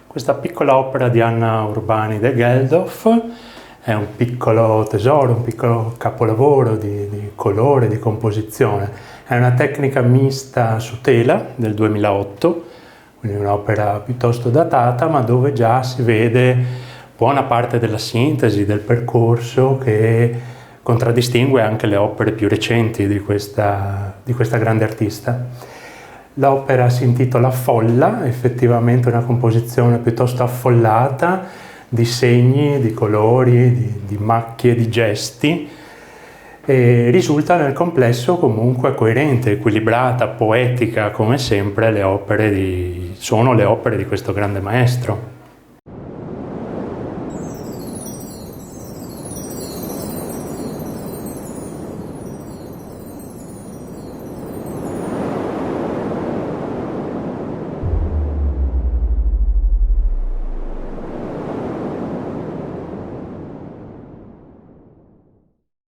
Questa piccola opera di Anna Urbani de Geldof è un piccolo tesoro, un piccolo capolavoro di colore, di composizione. È una tecnica mista su tela del 2008, quindi un'opera piuttosto datata, ma dove già si vede buona parte della sintesi, del percorso che contraddistingue anche le opere più recenti di questa grande artista. L'opera si intitola Folla, effettivamente una composizione piuttosto affollata di segni, di colori, di macchie, di gesti, e risulta nel complesso comunque coerente, equilibrata, poetica, come sempre sono le opere di questo grande maestro.